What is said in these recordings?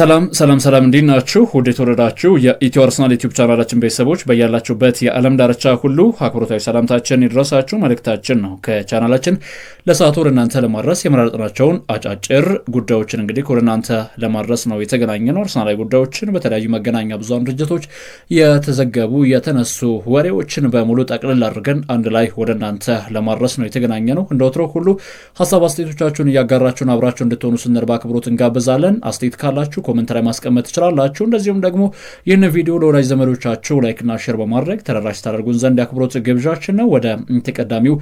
ሰላም እንዲናችሁ ወደ ተወረዳችሁ የኢትዮ አርሰናል ዩቲዩብ ቻናላችን ቤተሰቦች በያላችሁበት የዓለም ዳርቻ ሁሉ አክብሮታዊ ሰላምታችን ይድረሳችሁ መልእክታችን ነው። ከቻናላችን ለሰዓቱ ወደ እናንተ ለማድረስ የመረጥናቸውን አጫጭር ጉዳዮችን እንግዲህ ወደ እናንተ ለማድረስ ነው የተገናኘነው። አርሰናላዊ ጉዳዮችን በተለያዩ መገናኛ ብዙሃን ድርጅቶች የተዘገቡ የተነሱ ወሬዎችን በሙሉ ጠቅልል አድርገን አንድ ላይ ወደ እናንተ ለማድረስ ነው የተገናኘነው። እንደወትሮ ሁሉ ሀሳብ አስተያየቶቻችሁን እያጋራችሁን አብራችሁ እንድትሆኑ ስንል በአክብሮት እንጋብዛለን። አስተያየት ካላችሁ ኮሜንት ላይ ማስቀመጥ ትችላላችሁ። እንደዚሁም ደግሞ ይህን ቪዲዮ ለወዳጅ ዘመዶቻችሁ ላይክና ሼር በማድረግ ተደራሽ ታደርጉን ዘንድ ያክብሮት ግብዣችን ነው። ወደ ተቀዳሚው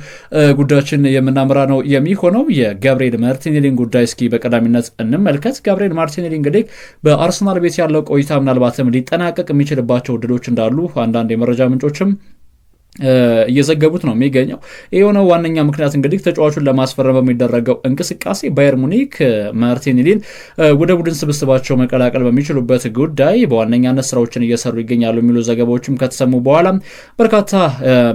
ጉዳያችን የምናመራ ነው የሚሆነው የጋብሪኤል ማርቲኔሊን ጉዳይ እስኪ በቀዳሚነት እንመልከት። ጋብሪኤል ማርቲኔሊ እንግዲህ በአርሰናል ቤት ያለው ቆይታ ምናልባትም ሊጠናቀቅ የሚችልባቸው እድሎች እንዳሉ አንዳንድ የመረጃ ምንጮችም እየዘገቡት ነው የሚገኘው። የሆነው ዋነኛ ምክንያት እንግዲህ ተጫዋቹን ለማስፈረም በሚደረገው እንቅስቃሴ ባየር ሙኒክ ማርቲኔሊን ወደ ቡድን ስብስባቸው መቀላቀል በሚችሉበት ጉዳይ በዋነኛነት ስራዎችን እየሰሩ ይገኛሉ የሚሉ ዘገባዎችም ከተሰሙ በኋላ በርካታ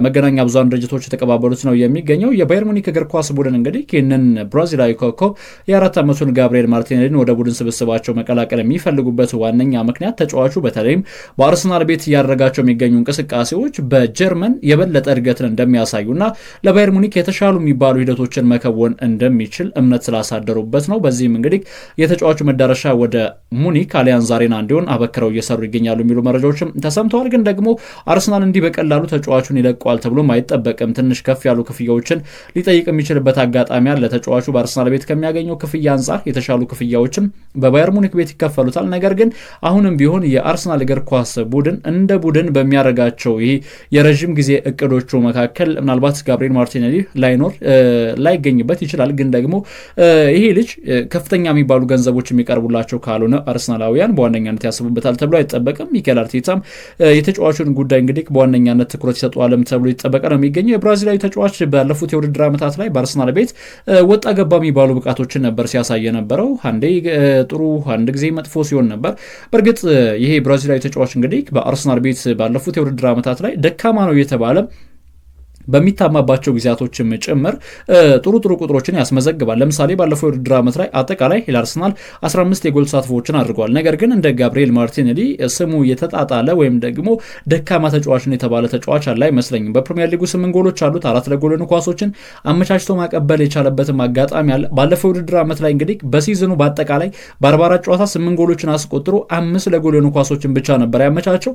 መገናኛ ብዙሃን ድርጅቶች የተቀባበሉት ነው የሚገኘው። የባየር ሙኒክ እግር ኳስ ቡድን እንግዲህ ይህንን ብራዚላዊ ኮከብ የ4 ዓመቱን ጋብሪኤል ማርቲኔሊን ወደ ቡድን ስብስባቸው መቀላቀል የሚፈልጉበት ዋነኛ ምክንያት ተጫዋቹ በተለይም በአርሰናል ቤት እያደረጋቸው የሚገኙ እንቅስቃሴዎች በጀርመን የበለጠ እድገትን እንደሚያሳዩና ለባየር ሙኒክ የተሻሉ የሚባሉ ሂደቶችን መከወን እንደሚችል እምነት ስላሳደሩበት ነው። በዚህም እንግዲህ የተጫዋቹ መዳረሻ ወደ ሙኒክ አሊያንዝ አሬና እንዲሆን አበክረው እየሰሩ ይገኛሉ የሚሉ መረጃዎችም ተሰምተዋል። ግን ደግሞ አርሰናል እንዲህ በቀላሉ ተጫዋቹን ይለቀዋል ተብሎም አይጠበቅም። ትንሽ ከፍ ያሉ ክፍያዎችን ሊጠይቅ የሚችልበት አጋጣሚ አለ። ተጫዋቹ በአርሰናል ቤት ከሚያገኘው ክፍያ አንጻር የተሻሉ ክፍያዎችም በባየር ሙኒክ ቤት ይከፈሉታል። ነገር ግን አሁንም ቢሆን የአርሰናል እግር ኳስ ቡድን እንደ ቡድን በሚያደርጋቸው ይሄ የረዥም ጊዜ እቅዶቹ መካከል ምናልባት ጋብሪኤል ማርቲኔሊ ላይገኝበት ይችላል። ግን ደግሞ ይሄ ልጅ ከፍተኛ የሚባሉ ገንዘቦች የሚቀርቡላቸው ካልሆነ አርሰናላውያን በዋነኛነት ያስቡበታል ተብሎ አይጠበቅም። ሚኬል አርቴታም የተጫዋቹን ጉዳይ እንግዲህ በዋነኛነት ትኩረት ይሰጠዋልም ተብሎ ይጠበቀ ነው የሚገኘው። የብራዚላዊ ተጫዋች ባለፉት የውድድር ዓመታት ላይ በአርሰናል ቤት ወጣ ገባ የሚባሉ ብቃቶችን ነበር ሲያሳየ ነበረው። አንዴ ጥሩ አንድ ጊዜ መጥፎ ሲሆን ነበር። በእርግጥ ይሄ ብራዚላዊ ተጫዋች እንግዲህ በአርሰናል ቤት ባለፉት የውድድር ዓመታት ላይ ደካማ ነው የተባለ በሚታማባቸው ጊዜያቶችም ጭምር ጥሩ ቁጥሮችን ያስመዘግባል። ለምሳሌ ባለፈው የውድድር ዓመት ላይ አጠቃላይ ለአርሰናል 15 የጎል ተሳትፎዎችን አድርጓል። ነገር ግን እንደ ጋብሪኤል ማርቲኔሊ ስሙ የተጣጣለ ወይም ደግሞ ደካማ ተጫዋች ነው የተባለ ተጫዋች አለ አይመስለኝም። በፕሪሚየር ሊጉ 8 ጎሎች አሉት። 4 ለጎል ኳሶችን አመቻችቶ ማቀበል የቻለበትም አጋጣሚ አለ። ባለፈው የውድድር ዓመት ላይ እንግዲህ በሲዝኑ በአጠቃላይ በ44 ጨዋታ 8 ጎሎችን አስቆጥሮ 5 ለጎል ኳሶችን ብቻ ነበር ያመቻቸው።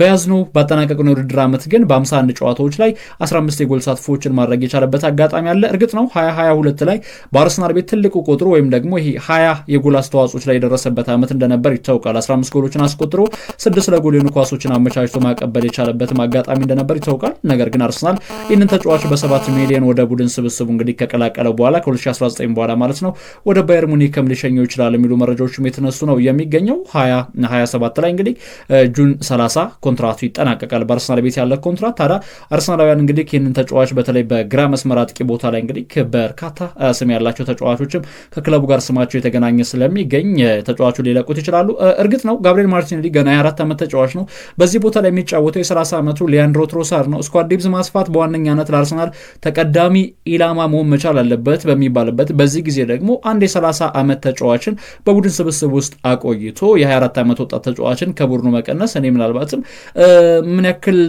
በያዝነው ባጠናቀቅነው የውድድር ዓመት ግን በ51 ጨዋታዎች ላይ 15 የጎል ተሳትፎዎችን ማድረግ የቻለበት አጋጣሚ አለ። እርግጥ ነው 2022 ላይ በአርሰናል ቤት ትልቁ ቁጥሩ ወይም ደግሞ ይሄ 20 የጎል አስተዋጽኦች ላይ የደረሰበት ዓመት እንደነበር ይታወቃል። 15 ጎሎችን አስቆጥሮ 6 ለጎል ኳሶችን አመቻችቶ ማቀበል የቻለበትም አጋጣሚ እንደነበር ይታወቃል። ነገር ግን አርሰናል ይህንን ተጫዋች በ7 ሚሊዮን ወደ ቡድን ስብስቡ እንግዲህ ከቀላቀለ በኋላ ከ2019 በኋላ ማለት ነው ወደ ባየር ሙኒክም ሊሸኘው ይችላል የሚሉ መረጃዎችም የተነሱ ነው የሚገኘው። 2027 ላይ እንግዲህ ጁን 30 ኮንትራቱ ይጠናቀቃል በአርሰናል ቤት ያለ ኮንትራት። ታዲያ አርሰናላውያን እንግዲህ ይህንን ተጫዋች በተለይ በግራ መስመር አጥቂ ቦታ ላይ እንግዲህ በርካታ ስም ያላቸው ተጫዋቾችም ከክለቡ ጋር ስማቸው የተገናኘ ስለሚገኝ ተጫዋቹ ሊለቁት ይችላሉ። እርግጥ ነው ጋብሪኤል ማርቲኔሊ ገና የ4 ዓመት ተጫዋች ነው። በዚህ ቦታ ላይ የሚጫወተው የ30 ዓመቱ ሊያንድሮ ትሮሳርድ ነው። ስኳድ ዴፕዝ ማስፋት በዋነኛነት ለአርሰናል ተቀዳሚ ኢላማ መሆን መቻል አለበት በሚባልበት በዚህ ጊዜ ደግሞ አንድ የ30 ዓመት ተጫዋችን በቡድን ስብስብ ውስጥ አቆይቶ የ24 ዓመት ወጣት ተጫዋችን ከቡድኑ መቀነስ እኔ ምናልባትም ምን ያክል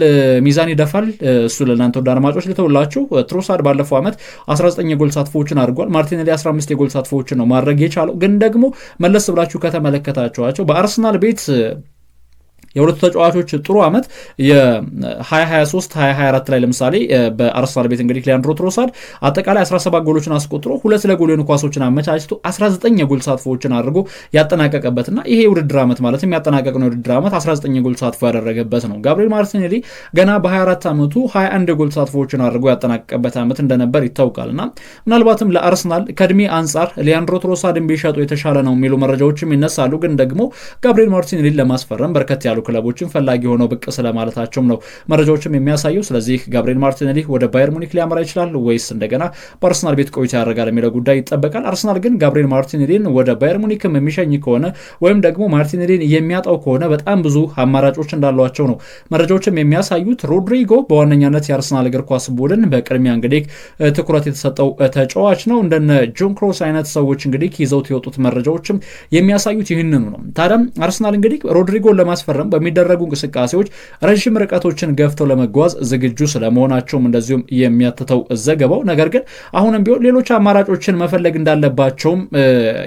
ሚዛን ይደፋል እሱ ለእናንተ ወደ አድማጮች ልተውላችሁ። ትሮሳርድ ባለፈው ዓመት 19 የጎል ተሳትፎዎችን አድርጓል። ማርቲኔሊ 15 የጎል ተሳትፎዎችን ነው ማድረግ የቻለው። ግን ደግሞ መለስ ብላችሁ ከተመለከታችኋቸው በአርሰናል ቤት የሁለቱ ተጫዋቾች ጥሩ ዓመት የ2023 2024 ላይ ለምሳሌ በአርሰናል ቤት እንግዲህ ሊያንድሮ ትሮሳርድ አጠቃላይ 17 ጎሎችን አስቆጥሮ 2 ለጎል ኳሶችን አመቻችቶ 19 የጎል ተሳትፎዎችን አድርጎ ያጠናቀቀበትና ይሄ የውድድር ዓመት ማለት የሚያጠናቀቅነው የውድድር ዓመት 19 የጎል ተሳትፎ ያደረገበት ነው። ጋብሪኤል ማርቲኔሊ ገና በ24 ዓመቱ 21 የጎል ተሳትፎዎችን አድርጎ ያጠናቀቀበት ዓመት እንደነበር ይታወቃልና ምናልባትም ለአርሰናል ከእድሜ አንጻር ሊያንድሮ ትሮሳርድን ቢሸጡ የተሻለ ነው የሚሉ መረጃዎችም ይነሳሉ። ግን ደግሞ ጋብሪኤል ማርቲኔሊን ለማስፈረም በርከት ያሉ ያሉ ክለቦችን ፈላጊ ሆነው ብቅ ስለማለታቸውም ነው መረጃዎችም የሚያሳየው። ስለዚህ ጋብሪኤል ማርቲኔሊ ወደ ባየር ሙኒክ ሊያመራ ይችላል ወይስ እንደገና በአርሰናል ቤት ቆይታ ያደርጋል የሚለው ጉዳይ ይጠበቃል። አርሰናል ግን ጋብሪኤል ማርቲኔሊን ወደ ባየር ሙኒክም የሚሸኝ ከሆነ ወይም ደግሞ ማርቲኔሊን የሚያጣው ከሆነ በጣም ብዙ አማራጮች እንዳሏቸው ነው መረጃዎችም የሚያሳዩት። ሮድሪጎ በዋነኛነት የአርሰናል እግር ኳስ ቡድን በቅድሚያ እንግዲህ ትኩረት የተሰጠው ተጫዋች ነው። እንደነ ጆን ክሮስ አይነት ሰዎች እንግዲህ ይዘውት የወጡት መረጃዎችም የሚያሳዩት ይህንኑ ነው። ታዲያ አርሰናል እንግዲህ ሮድሪጎን ለማስፈረም በሚደረጉ እንቅስቃሴዎች ረዥም ርቀቶችን ገፍተው ለመጓዝ ዝግጁ ስለመሆናቸውም እንደዚሁም የሚያትተው ዘገባው። ነገር ግን አሁንም ቢሆን ሌሎች አማራጮችን መፈለግ እንዳለባቸውም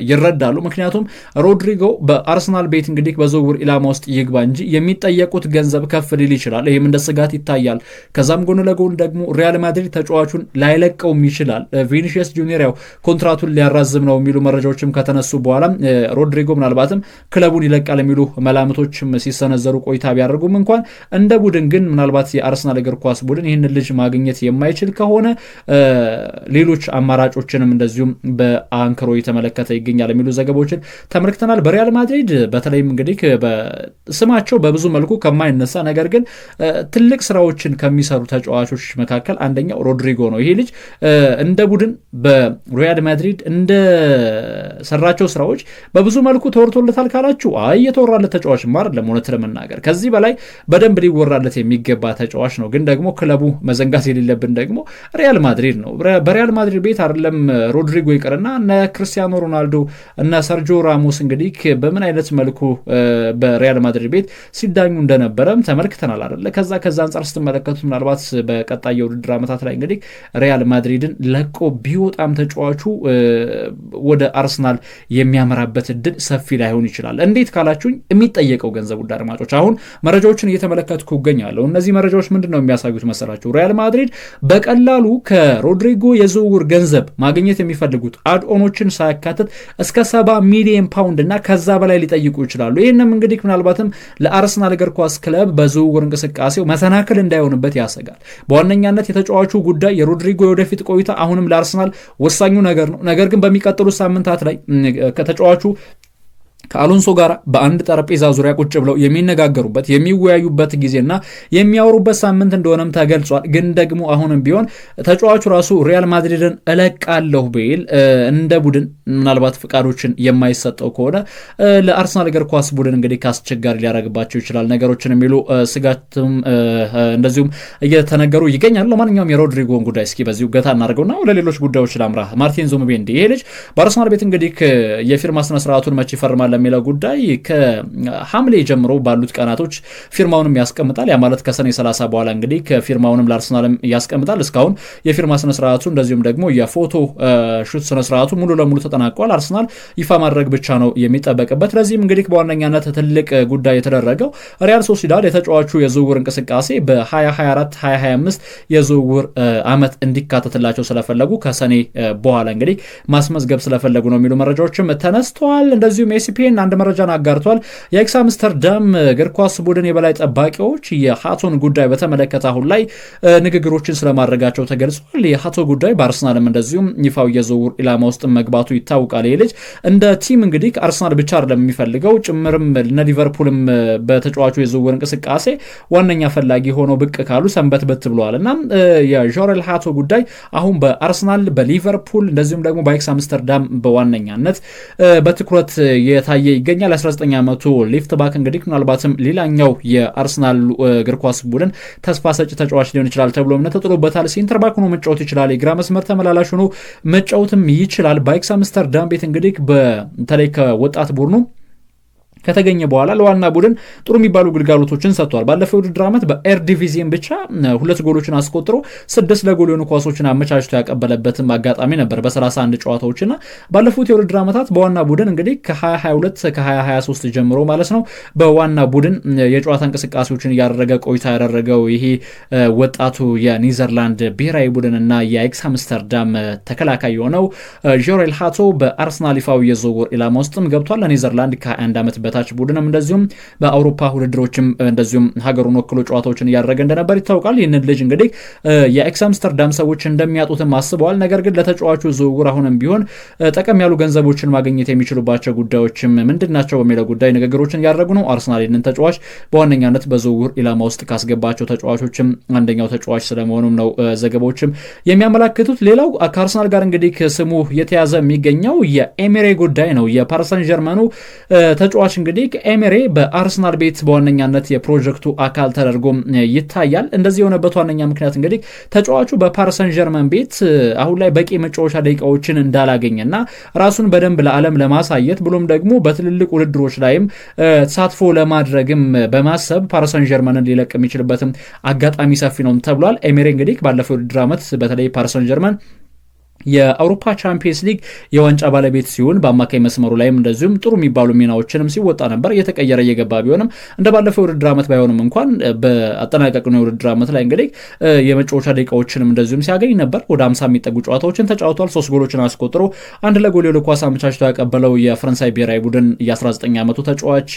ይረዳሉ። ምክንያቱም ሮድሪጎ በአርሰናል ቤት እንግዲህ በዝውውር ኢላማ ውስጥ ይግባ እንጂ የሚጠየቁት ገንዘብ ከፍ ሊል ይችላል። ይህም እንደ ስጋት ይታያል። ከዛም ጎን ለጎን ደግሞ ሪያል ማድሪድ ተጫዋቹን ላይለቀውም ይችላል። ቪኒሺየስ ጁኒየር ያው ኮንትራቱን ሊያራዝም ነው የሚሉ መረጃዎችም ከተነሱ በኋላ ሮድሪጎ ምናልባትም ክለቡን ይለቃል የሚሉ መላምቶችም ሲሰነዘሩ ቆይታ ቢያደርጉም እንኳን እንደ ቡድን ግን ምናልባት የአርሰናል እግር ኳስ ቡድን ይህንን ልጅ ማግኘት የማይችል ከሆነ ሌሎች አማራጮችንም እንደዚሁም በአንክሮ የተመለከተ ይገኛል የሚሉ ዘገባዎችን ተመልክተናል። በሪያል ማድሪድ በተለይም እንግዲህ ስማቸው በብዙ መልኩ ከማይነሳ ነገር ግን ትልቅ ስራዎችን ከሚሰሩ ተጫዋቾች መካከል አንደኛው ሮድሪጎ ነው። ይሄ ልጅ እንደ ቡድን በሪያል ማድሪድ እንደ ሰራቸው ስራዎች በብዙ መልኩ ተወርቶለታል ካላችሁ የተወራለት ተጫዋች አይደለም። እውነት ለመናገር ከዚህ በላይ በደንብ ሊወራለት የሚገባ ተጫዋች ነው። ግን ደግሞ ክለቡ መዘንጋት የሌለብን ደግሞ ሪያል ማድሪድ ነው። በሪያል ማድሪድ ቤት አይደለም ሮድሪጎ ይቀርና እነ ክርስቲያኖ ሮናልዶ እነ ሰርጂዮ ራሞስ እንግዲህ በምን አይነት መልኩ በሪያል ማድሪድ ቤት ሲዳኙ እንደነበረም ተመልክተናል አይደለ? ከዛ አንጻር ስትመለከቱት ምናልባት በቀጣይ የውድድር ዓመታት ላይ እንግዲህ ሪያል ማድሪድን ለቆ ቢወጣም ተጫዋቹ ወደ አርሰናል የሚያመራበት እድል ሰፊ ላይሆን ይችላል። እንዴት ካላችሁኝ የሚጠየቀው ገንዘብ ውድ አድማጮች አሁን መረጃዎችን እየተመለከትኩ እገኛለሁ። እነዚህ መረጃዎች ምንድን ነው የሚያሳዩት መሰላችሁ? ሪያል ማድሪድ በቀላሉ ከሮድሪጎ የዝውውር ገንዘብ ማግኘት የሚፈልጉት አድኦኖችን ሳያካትት እስከ 70 ሚሊዮን ፓውንድ እና ከዛ በላይ ሊጠይቁ ይችላሉ። ይህንም እንግዲህ ምናልባትም ለአርሰናል እግር ኳስ ክለብ በዝውውር እንቅስቃሴው መሰናክል እንዳይሆንበት ያሰጋል። በዋነኛነት የተጫዋቹ ጉዳይ የሮድሪጎ የወደፊት ቆይታ አሁንም ለአርሰናል ወሳኙ ነገር ነው። ነገር ግን በሚቀጥሉት ሳምንታት ላይ ከተጫዋቹ ከአሎንሶ ጋር በአንድ ጠረጴዛ ዙሪያ ቁጭ ብለው የሚነጋገሩበት የሚወያዩበት ጊዜና የሚያወሩበት ሳምንት እንደሆነም ተገልጿል። ግን ደግሞ አሁንም ቢሆን ተጫዋቹ ራሱ ሪያል ማድሪድን እለቃለሁ ቢል እንደ ቡድን ምናልባት ፍቃዶችን የማይሰጠው ከሆነ ለአርሰናል እግር ኳስ ቡድን እንግዲህ ካስቸጋሪ ሊያደርግባቸው ይችላል ነገሮችን የሚሉ ስጋትም እንደዚሁም እየተነገሩ ይገኛሉ። ለማንኛውም የሮድሪጎን ጉዳይ እስኪ በዚሁ ገታ እናደርገውና ወደ ሌሎች ጉዳዮች ላምራ። ማርቲን ዙቢሜንዲ ይሄ ልጅ በአርሰናል ቤት እንግዲህ የፊርማ ስነስርዓቱን መቼ ይፈርማል ለሚለው ጉዳይ ከሐምሌ ጀምሮ ባሉት ቀናቶች ፊርማውንም ያስቀምጣል። ያ ማለት ከሰኔ 30 በኋላ እንግዲህ ከፊርማውንም ለአርሰናልም ያስቀምጣል። እስካሁን የፊርማ ስነስርዓቱ እንደዚሁም ደግሞ የፎቶ ሹት ስነስርዓቱ ሙሉ ለሙሉ ተጠናቋል። አርሰናል ይፋ ማድረግ ብቻ ነው የሚጠበቅበት። ለዚህም እንግዲህ በዋነኛነት ትልቅ ጉዳይ የተደረገው ሪያል ሶሲዳድ የተጫዋቹ የዝውውር እንቅስቃሴ በ2024-2025 የዝውውር ዓመት እንዲካተትላቸው ስለፈለጉ ከሰኔ በኋላ እንግዲህ ማስመዝገብ ስለፈለጉ ነው የሚሉ መረጃዎችም ተነስተዋል። እንደዚሁም ኤሲፒኤን አንድ መረጃን አጋርቷል። የአያክስ አምስተርዳም እግር ኳስ ቡድን የበላይ ጠባቂዎች የሃቶን ጉዳይ በተመለከተ አሁን ላይ ንግግሮችን ስለማድረጋቸው ተገልጿል። የሃቶ ጉዳይ በአርሰናልም እንደዚሁም ይፋው የዝውውር ኢላማ ውስጥ መግባቱ ይታወቃል። ይህ ልጅ እንደ ቲም እንግዲህ አርሰናል ብቻ አይደለም የሚፈልገው ጭምርም እነ ሊቨርፑልም በተጫዋቹ የዝውውር እንቅስቃሴ ዋነኛ ፈላጊ ሆኖ ብቅ ካሉ ሰንበት በት ብለዋል እና የጆሬል ሃቶ ጉዳይ አሁን በአርሰናል በሊቨርፑል እንደዚሁም ደግሞ በአያክስ አምስተርዳም በዋነኛነት በትኩረት የታየ ይገኛል። 19 ዓመቱ ሊፍት ባክ እንግዲህ ምናልባትም ሌላኛው የአርሰናል እግር ኳስ ቡድን ተስፋ ሰጪ ተጫዋች ሊሆን ይችላል ተብሎ እምነት ተጥሎበታል። ሴንተር ባክ ሆኖ መጫወት ይችላል። የግራ መስመር ተመላላሽ ሆኖ መጫወትም ይችላል። በአያክስ አምስተርዳም ቤት እንግዲህ በተለይ ከወጣት ቡድኑ ከተገኘ በኋላ ለዋና ቡድን ጥሩ የሚባሉ ግልጋሎቶችን ሰጥቷል። ባለፈው ውድድር ዓመት በኤር ዲቪዚየን ብቻ 2 ጎሎችን አስቆጥሮ 6 ለጎል የሆኑ ኳሶችን አመቻችቶ ያቀበለበትም አጋጣሚ ነበር በ31 ጨዋታዎችና ባለፉት የውድድር ዓመታት በዋና ቡድን እንግዲህ ከ2022 ከ2023 ጀምሮ ማለት ነው በዋና ቡድን የጨዋታ እንቅስቃሴዎችን እያደረገ ቆይታ ያደረገው ይሄ ወጣቱ የኒዘርላንድ ብሔራዊ ቡድንና የአያክስ አምስተርዳም ተከላካይ የሆነው ጆሬል ሃቶ በአርሰናል ይፋዊ የዝውውር ኢላማ ውስጥም ገብቷል። ለኒዘርላንድ ከ21 ዓመት በታች ቡድንም እንደዚሁም በአውሮፓ ውድድሮችም እንደዚሁም ሀገሩን ወክሎ ጨዋታዎችን እያደረገ እንደነበር ይታወቃል። ይህንን ልጅ እንግዲህ የኤክስ አምስተርዳም ሰዎች እንደሚያጡትም አስበዋል። ነገር ግን ለተጫዋቹ ዝውውር አሁንም ቢሆን ጠቀም ያሉ ገንዘቦችን ማግኘት የሚችሉባቸው ጉዳዮችም ምንድናቸው በሚለው ጉዳይ ንግግሮችን እያደረጉ ነው። አርሰናል ይህንን ተጫዋች በዋነኛነት በዝውውር ኢላማ ውስጥ ካስገባቸው ተጫዋቾችም አንደኛው ተጫዋች ስለመሆኑም ነው ዘገባዎችም የሚያመላክቱት። ሌላው ከአርሰናል ጋር እንግዲህ ስሙ የተያዘ የሚገኘው የኤሜሬ ጉዳይ ነው። የፓሪስ ሰን ዠርመኑ ተጫዋች እንግዲህ ኤሜሬ በአርሰናል ቤት በዋነኛነት የፕሮጀክቱ አካል ተደርጎ ይታያል። እንደዚህ የሆነበት ዋነኛ ምክንያት እንግዲህ ተጫዋቹ በፓሪስ ሰን ዠርመን ቤት አሁን ላይ በቂ መጫወቻ ደቂቃዎችን እንዳላገኘና ራሱን በደንብ ለዓለም ለማሳየት ብሎም ደግሞ በትልልቅ ውድድሮች ላይም ተሳትፎ ለማድረግም በማሰብ ፓሪስ ሰን ዠርመንን ሊለቅ የሚችልበትም አጋጣሚ ሰፊ ነው ተብሏል። ኤሜሬ እንግዲህ ባለፈው ውድድር ዓመት በተለይ ፓሪስ ሰን ዠርመን የአውሮፓ ቻምፒየንስ ሊግ የዋንጫ ባለቤት ሲሆን በአማካይ መስመሩ ላይም እንደዚሁም ጥሩ የሚባሉ ሚናዎችንም ሲወጣ ነበር። እየተቀየረ እየገባ ቢሆንም እንደ ባለፈው የውድድር ዓመት ባይሆንም እንኳን በአጠናቀቅነው የውድድር ዓመት ላይ እንግዲህ የመጫወቻ ደቂቃዎችንም እንደዚሁም ሲያገኝ ነበር። ወደ 50 የሚጠጉ ጨዋታዎችን ተጫውቷል። 3 ጎሎችን አስቆጥሮ አንድ ለጎል የሆነ ኳስ አመቻችቶ ያቀበለው የፈረንሳይ ብሔራዊ ቡድን የ19 ዓመቱ ተጫዋች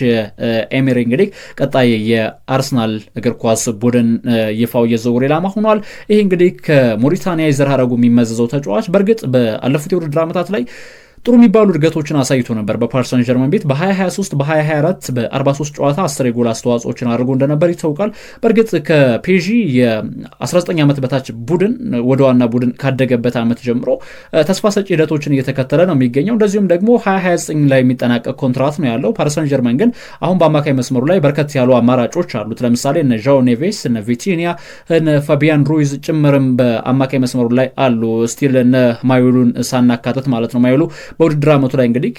ኤሜሬ እንግዲህ ቀጣይ የአርሰናል እግር ኳስ ቡድን ይፋው የዝውውር ኢላማ ሆኗል። ይሄ እንግዲህ ከሞሪታኒያ የዘር ሐረጉ የሚመዘዘው ተጫዋች በእርግጥ ባለፉት የውድድር ዓመታት ላይ ጥሩ የሚባሉ እድገቶችን አሳይቶ ነበር። በፓሪስ ሰን ዠርመን ቤት በ2023 በ2024 በ43 ጨዋታ 10 የጎል አስተዋጽኦችን አድርጎ እንደነበር ይታወቃል። በእርግጥ ከፔጂ የ19 ዓመት በታች ቡድን ወደ ዋና ቡድን ካደገበት ዓመት ጀምሮ ተስፋ ሰጪ ሂደቶችን እየተከተለ ነው የሚገኘው። እንደዚሁም ደግሞ 2029 ላይ የሚጠናቀቅ ኮንትራት ነው ያለው። ፓሪስ ሰን ዠርመን ግን አሁን በአማካይ መስመሩ ላይ በርከት ያሉ አማራጮች አሉት። ለምሳሌ እነ ዣኦ ኔቬስ፣ እነ ቪቲኒያ፣ እነ ፋቢያን ሩይዝ ጭምርም በአማካይ መስመሩ ላይ አሉ። ስቲል እነ ማዩሉን ሳናካተት ማለት ነው። ማዩሉ በውድድር ዓመቱ ላይ እንግዲህ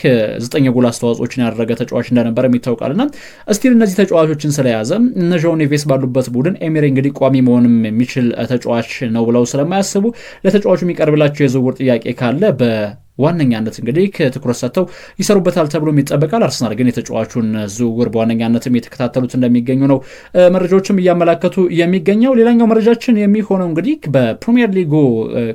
9 የጎል አስተዋጽኦችን ያደረገ ተጫዋች እንደነበረ ይታወቃልና እስቲል እነዚህ ተጫዋቾችን ስለያዘ እነ ዣኦ ኔቬስ ባሉበት ቡድን ኤሜሬ እንግዲህ ቋሚ መሆንም የሚችል ተጫዋች ነው ብለው ስለማያስቡ ለተጫዋቹ የሚቀርብላቸው የዝውውር ጥያቄ ካለ ዋነኛነት እንግዲህ ትኩረት ሰጥተው ይሰሩበታል ተብሎ ይጠበቃል። አርሰናል ግን የተጫዋቹን ዝውውር በዋነኛነትም የተከታተሉት እንደሚገኙ ነው መረጃዎችም እያመላከቱ የሚገኘው። ሌላኛው መረጃችን የሚሆነው እንግዲህ በፕሪሚየር ሊጉ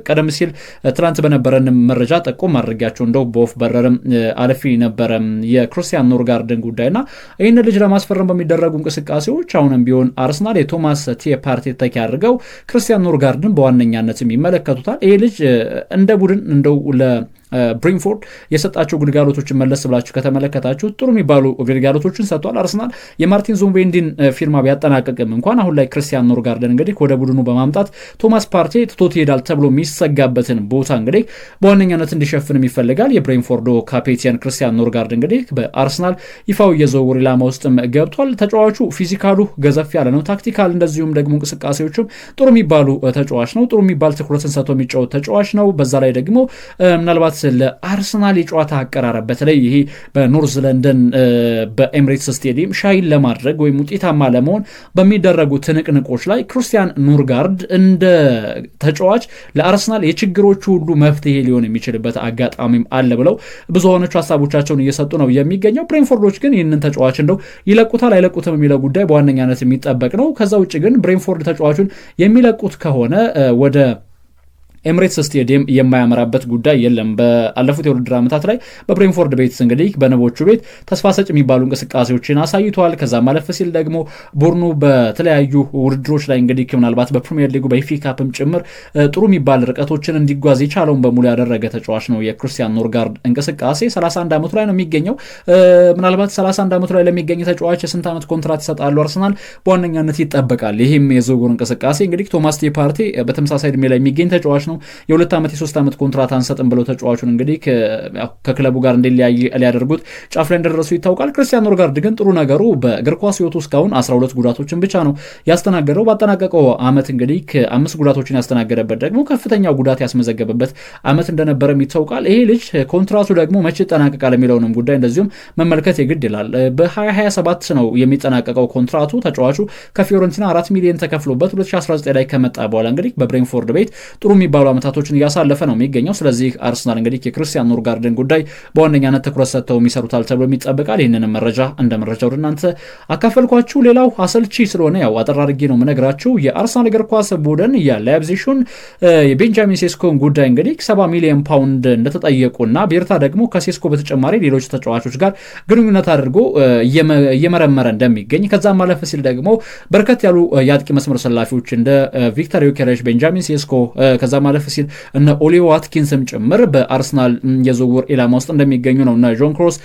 ቀደም ሲል ትናንት በነበረን መረጃ ጠቆም አድርጊያቸው እንደው በወፍ በረርም አለፊ ነበረ የክርስቲያን ኖርጋርድን ጉዳይና ይህን ልጅ ለማስፈረም በሚደረጉ እንቅስቃሴዎች አሁንም ቢሆን አርሰናል የቶማስ ፓርቴ ተኪ አድርገው ክርስቲያን ኖርጋርድን በዋነኛነትም ይመለከቱታል። ይሄ ልጅ እንደ ቡድን እንደው ብሪንፎርድ የሰጣቸው ግልጋሎቶችን መለስ ብላችሁ ከተመለከታችሁ ጥሩ የሚባሉ ግልጋሎቶችን ሰጥቷል። አርሰናል የማርቲን ዙቢሜንዲን ፊርማ ቢያጠናቀቅም እንኳን አሁን ላይ ክርስቲያን ኖርጋርድን እንግዲህ ወደ ቡድኑ በማምጣት ቶማስ ፓርቴ ትቶት ይሄዳል ተብሎ የሚሰጋበትን ቦታ እንግዲህ በዋነኛነት እንዲሸፍንም ይፈልጋል። የብሬንፎርዶ ካፔቲያን ክርስቲያን ኖርጋርድ እንግዲህ በአርሰናል ይፋው የዝውውር ኢላማ ውስጥም ገብቷል። ተጫዋቹ ፊዚካሉ ገዘፍ ያለ ነው። ታክቲካል እንደዚሁም ደግሞ እንቅስቃሴዎችም ጥሩ የሚባሉ ተጫዋች ነው። ጥሩ የሚባል ትኩረትን ሰጥቶ የሚጫወት ተጫዋች ነው። በዛ ላይ ደግሞ ምናልባት ለአርሰናል የጨዋታ አቀራረብ በተለይ ይሄ በኖርዝ ለንደን በኤምሬትስ ስቴዲየም ሻይን ለማድረግ ወይም ውጤታማ ለመሆን በሚደረጉ ትንቅንቆች ላይ ክርስቲያን ኖርጋርድ እንደ ተጫዋች ለአርሰናል የችግሮቹ ሁሉ መፍትሄ ሊሆን የሚችልበት አጋጣሚም አለ ብለው ብዙዎቹ ሀሳቦቻቸውን እየሰጡ ነው የሚገኘው። ብሬንፎርዶች ግን ይህንን ተጫዋች እንደው ይለቁታል አይለቁትም የሚለው ጉዳይ በዋነኛነት የሚጠበቅ ነው። ከዛ ውጭ ግን ብሬንፎርድ ተጫዋቹን የሚለቁት ከሆነ ወደ ኤምሬትስ ስቴዲየም የማያመራበት ጉዳይ የለም። በአለፉት የውድድር ዓመታት ላይ በብሬንፎርድ ቤት እንግዲህ በነቦቹ ቤት ተስፋ ሰጭ የሚባሉ እንቅስቃሴዎችን አሳይቷል። ከዛ ማለፍ ሲል ደግሞ ቡድኑ በተለያዩ ውድድሮች ላይ እንግዲህ ምናልባት በፕሪሚየር ሊጉ በኤፍኤ ካፕም ጭምር ጥሩ የሚባል ርቀቶችን እንዲጓዝ የቻለውን በሙሉ ያደረገ ተጫዋች ነው። የክርስቲያን ኖርጋርድ እንቅስቃሴ 31 ዓመቱ ላይ ነው የሚገኘው። ምናልባት 31 ዓመቱ ላይ ለሚገኝ ተጫዋች የስንት ዓመት ኮንትራት ይሰጣሉ አርሰናል በዋነኛነት ይጠበቃል። ይህም የዝውውር እንቅስቃሴ እንግዲህ ቶማስ ፓርቴ በተመሳሳይ ዕድሜ ላይ የሚገኝ ተጫዋች ነው። የ2 ዓመት የ3 ዓመት ኮንትራት አንሰጥም ብለው ተጫዋቹን እንግዲህ ከክለቡ ጋር እንዲለያይ ሊያደርጉት ጫፍ ላይ እንደደረሱ ይታወቃል። ክርስቲያን ኖርጋርድ ግን ጥሩ ነገሩ በእግር ኳስ ሕይወቱ እስካሁን 12 ጉዳቶችን ብቻ ነው ያስተናገደው። ባጠናቀቀው ዓመት እንግዲህ 5 ጉዳቶችን ያስተናገደበት ደግሞ ከፍተኛው ጉዳት ያስመዘገበበት ዓመት እንደነበረም ይታወቃል። ይሄ ልጅ ኮንትራቱ ደግሞ መቼ ይጠናቀቃል የሚለውንም ጉዳይ እንደዚሁም መመልከት የግድ ይላል። በ2027 ነው የሚጠናቀቀው ኮንትራቱ። ተጫዋቹ ከፊዮረንቲና 4 ሚሊዮን ተከፍሎበት 2019 ላይ ከመጣ በኋላ እንግዲህ በብሬንፎርድ ቤት ጥሩ የሚባሉ ያሉ ዓመታቶችን እያሳለፈ ነው የሚገኘው። ስለዚህ አርሰናል እንግዲህ የክርስቲያን ኖርጋርድን ጉዳይ በዋነኛነት ትኩረት ሰጥተው የሚሰሩታል ተብሎ ይጠበቃል። ይህንንም መረጃ እንደ መረጃ ወደ እናንተ አካፈልኳችሁ። ሌላው አሰልቺ ስለሆነ ያው አጠር አድርጌ ነው የምነግራችሁ። የአርሰናል እግር ኳስ ቡድን የላይፕዚሹን የቤንጃሚን ሴስኮን ጉዳይ እንግዲህ 70 ሚሊዮን ፓውንድ እንደተጠየቁና ቤርታ ደግሞ ከሴስኮ በተጨማሪ ሌሎች ተጫዋቾች ጋር ግንኙነት አድርጎ እየመረመረ እንደሚገኝ ከዛም ማለፍ ሲል ደግሞ በርከት ያሉ የአጥቂ መስመር ሰላፊዎች እንደ ቪክተር ዮኬሬሽ፣ ቤንጃሚን ሴስኮ ከዛ ማለፍ ሲል እነ ኦሊ ዋትኪንስም ጭምር በአርሰናል የዝውውር ኢላማ ውስጥ እንደሚገኙ ነው እና ጆን ክሮስ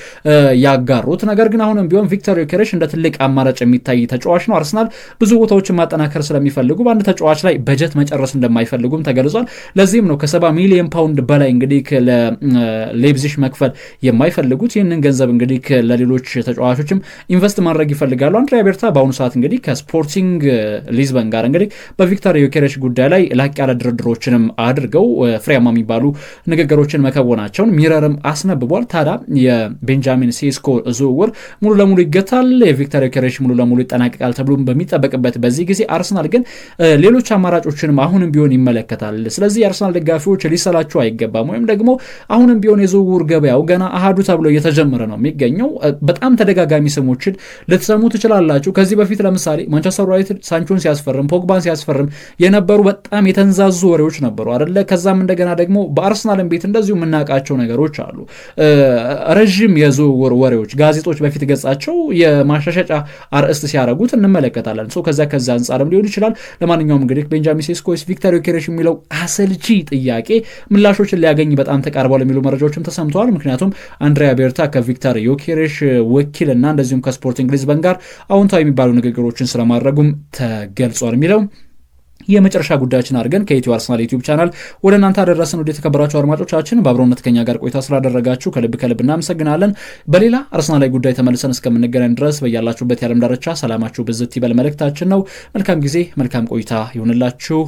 ያጋሩት። ነገር ግን አሁንም ቢሆን ቪክተር ዮኬሬሽ እንደ ትልቅ አማራጭ የሚታይ ተጫዋች ነው። አርሰናል ብዙ ቦታዎችን ማጠናከር ስለሚፈልጉ በአንድ ተጫዋች ላይ በጀት መጨረስ እንደማይፈልጉም ተገልጿል። ለዚህም ነው ከ70 ሚሊዮን ፓውንድ በላይ እንግዲህ ለሌፕዚግ መክፈል የማይፈልጉት። ይህንን ገንዘብ እንግዲህ ለሌሎች ተጫዋቾችም ኢንቨስት ማድረግ ይፈልጋሉ። አንድሪያ ቤርታ በአሁኑ ሰዓት እንግዲህ ከስፖርቲንግ ሊዝበን ጋር እንግዲህ በቪክተር ዮኬሬሽ ጉዳይ ላይ ላቅ ያለ ድርድሮችንም አድርገው ፍሬያማ የሚባሉ ንግግሮችን መከወናቸውን ሚረርም አስነብቧል። ታዲያ የቤንጃሚን ሴስኮ ዝውውር ሙሉ ለሙሉ ይገታል፣ የቪክተር ዮኬሬሽ ሙሉ ለሙሉ ይጠናቀቃል ተብሎ በሚጠበቅበት በዚህ ጊዜ አርሰናል ግን ሌሎች አማራጮችንም አሁንም ቢሆን ይመለከታል። ስለዚህ የአርሰናል ደጋፊዎች ሊሰላቸው አይገባም። ወይም ደግሞ አሁንም ቢሆን የዝውውር ገበያው ገና አሃዱ ተብሎ እየተጀመረ ነው የሚገኘው። በጣም ተደጋጋሚ ስሞችን ልትሰሙ ትችላላችሁ። ከዚህ በፊት ለምሳሌ ማንቸስተር ዩናይትድ ሳንቾን ሲያስፈርም፣ ፖግባን ሲያስፈርም የነበሩ በጣም የተንዛዙ ወሬዎች ነበሩ አይደለ? ከዛም እንደገና ደግሞ በአርሰናልም ቤት እንደዚሁ የምናውቃቸው ነገሮች አሉ። ረዥም የዝውውር ወሬዎች ጋዜጦች በፊት ገጻቸው የማሻሻጫ አርዕስት ሲያደርጉት እንመለከታለን። ከዛ አንጻርም ሊሆን ይችላል። ለማንኛውም እንግዲህ ቤንጃሚን ሴስኮ ቪክተር ዮኬሬሽ የሚለው አሰልቺ ጥያቄ ምላሾችን ሊያገኝ በጣም ተቃርቧል የሚሉ መረጃዎችም ተሰምተዋል። ምክንያቱም አንድሪያ ቤርታ ከቪክተር ዮኬሬሽ ወኪልና እንደዚሁም ከስፖርቲንግ ሊዝበን ጋር አዎንታዊ የሚባሉ ንግግሮችን ስለማድረጉም ተገልጿል የሚለው የመጨረሻ ጉዳያችን አድርገን ከኢትዮ አርሰናል ዩቲዩብ ቻናል ወደ እናንተ አደረስን። ወደ የተከበራችሁ አድማጮቻችን በአብሮነት ከኛ ጋር ቆይታ ስላደረጋችሁ ከልብ እናመሰግናለን። በሌላ አርሰናላዊ ጉዳይ ተመልሰን እስከምንገናኝ ድረስ በያላችሁበት የዓለም ዳርቻ ሰላማችሁ ብዝት ይበል መልእክታችን ነው። መልካም ጊዜ፣ መልካም ቆይታ ይሁንላችሁ።